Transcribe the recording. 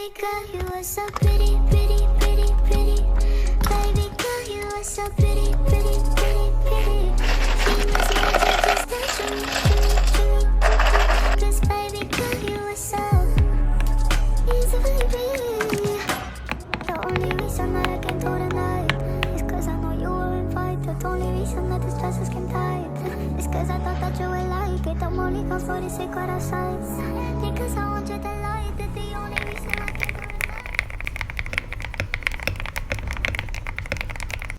Baby girl, you are so pretty, pretty, pretty, pretty. Baby girl, you are so pretty, pretty, pretty, pretty. She must magic just touch me, me. 'Cause baby girl, you are so easily pretty. The only reason that I came to tonight is 'cause I know you were invited. The only reason that this dress is skin tight is 'cause I thought that you would like it. I'm only gone for the sake of our sights, because I want you to like the